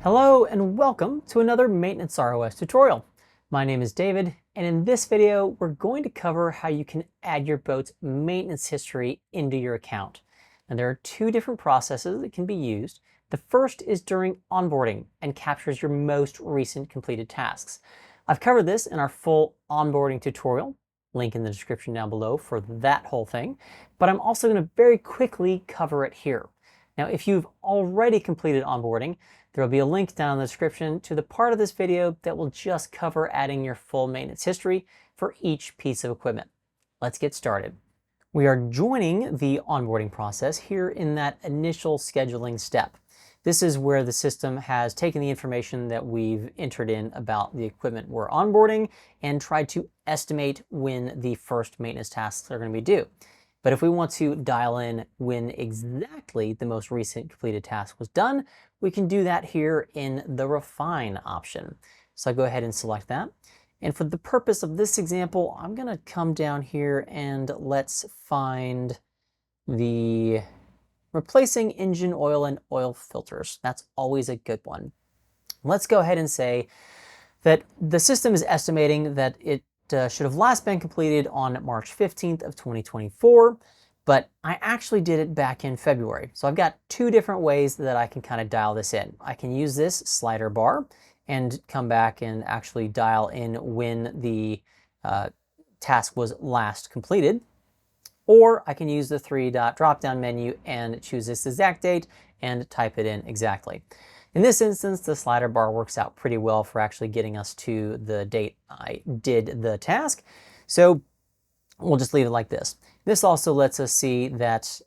Hello and welcome to another MaintenanceROS tutorial. My name is David, and in this video we're going to cover how you can add your boat's maintenance history into your account. Now there are two different processes that can be used. The first is during onboarding and captures your most recent completed tasks. I've covered this in our full onboarding tutorial, link in the description down below for that whole thing, but I'm also going to very quickly cover it here. Now if you've already completed onboarding, there will be a link down in the description to the part of this video that will just cover adding your full maintenance history for each piece of equipment. Let's get started. We are joining the onboarding process here in that initial scheduling step. This is where the system has taken the information that we've entered in about the equipment we're onboarding and tried to estimate when the first maintenance tasks are going to be due. But if we want to dial in when exactly the most recent completed task was done, we can do that here in the Refine option. So I'll go ahead and select that. And for the purpose of this example, I'm going to come down here and let's find the replacing engine oil and oil filters. That's always a good one. Let's go ahead and say that the system is estimating that it should have last been completed on March 15th of 2024, but I actually did it back in February. So I've got two different ways that I can kind of dial this in. I can use this slider bar and come back and actually dial in when the task was last completed, or I can use the three-dot drop-down menu and choose this exact date and type it in exactly. In this instance, the slider bar works out pretty well for actually getting us to the date I did the task. So we'll just leave it like this. This also lets us see that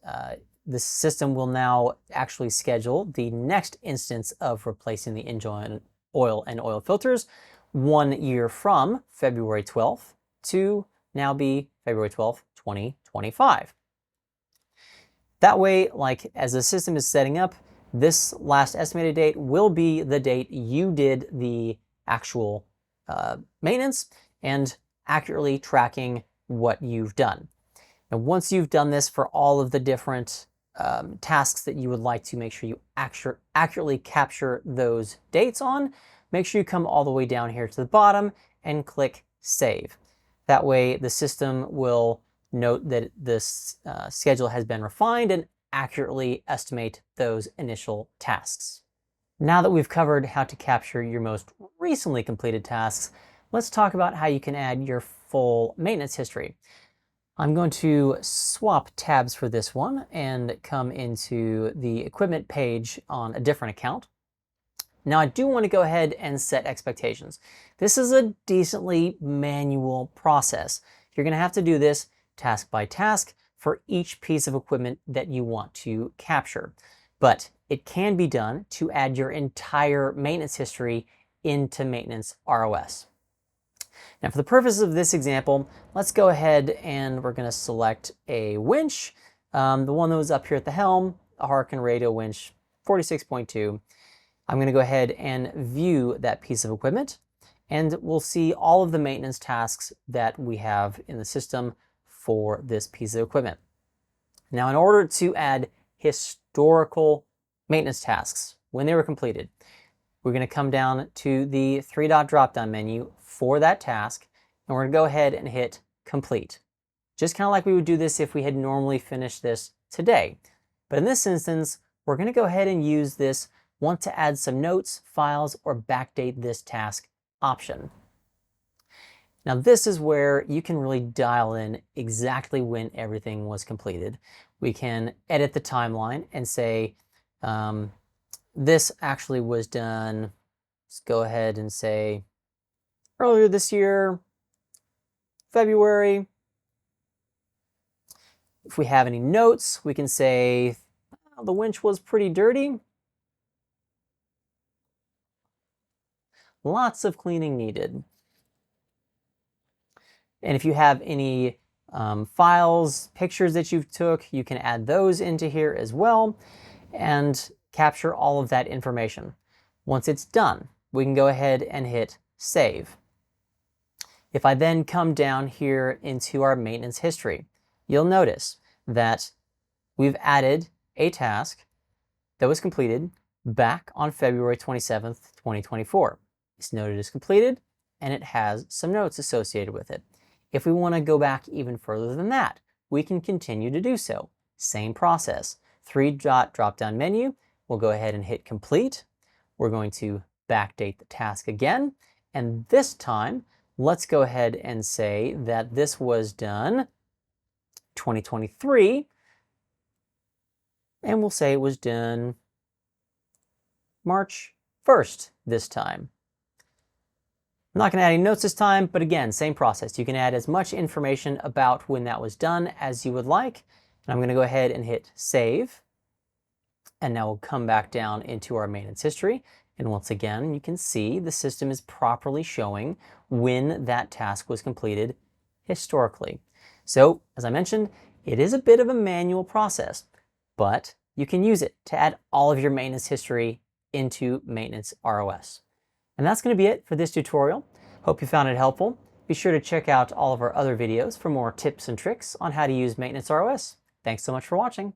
the system will now actually schedule the next instance of replacing the engine oil and oil filters 1 year from February 12th to now be February 12th, 2025. That way, like as the system is setting up, this last estimated date will be the date you did the actual maintenance and accurately tracking what you've done. Now, once you've done this for all of the different tasks that you would like to make sure you accurately capture those dates on, make sure you come all the way down here to the bottom and click Save. That way the system will note that this schedule has been refined and accurately estimate those initial tasks. Now that we've covered how to capture your most recently completed tasks, let's talk about how you can add your full maintenance history. I'm going to swap tabs for this one and come into the equipment page on a different account. Now I do want to go ahead and set expectations. This is a decently manual process. You're going to have to do this task by task for each piece of equipment that you want to capture. But it can be done to add your entire maintenance history into MaintenanceROS. Now for the purposes of this example, let's go ahead and we're going to select a winch, the one that was up here at the helm, a Harken radio winch 46.2. I'm going to go ahead and view that piece of equipment, and we'll see all of the maintenance tasks that we have in the system for this piece of equipment. Now, in order to add historical maintenance tasks when they were completed, we're going to come down to the three-dot drop-down menu for that task, and we're going to go ahead and hit Complete. Just kind of like we would do this if we had normally finished this today. But in this instance, we're going to go ahead and use this want to add some notes, files, or backdate this task option. Now this is where you can really dial in exactly when everything was completed. We can edit the timeline and say, this actually was done, let's go ahead and say, earlier this year, February. If we have any notes, we can say, the winch was pretty dirty. Lots of cleaning needed. And if you have any files, pictures that you took, you can add those into here as well and capture all of that information. Once it's done, we can go ahead and hit Save. If I then come down here into our maintenance history, you'll notice that we've added a task that was completed back on February 27th, 2024. It's noted as completed, and it has some notes associated with it. If we want to go back even further than that, we can continue to do so. Same process. 3-dot drop-down menu. We'll go ahead and hit complete. We're going to backdate the task again. And this time, let's go ahead and say that this was done 2023. And we'll say it was done March 1st this time. I'm not going to add any notes this time, but again, same process. You can add as much information about when that was done as you would like. And I'm going to go ahead and hit save. And now we'll come back down into our maintenance history. And once again, you can see the system is properly showing when that task was completed historically. So, as I mentioned, it is a bit of a manual process, but you can use it to add all of your maintenance history into MaintenanceROS. And that's going to be it for this tutorial. Hope you found it helpful. Be sure to check out all of our other videos for more tips and tricks on how to use MaintenanceROS. Thanks so much for watching.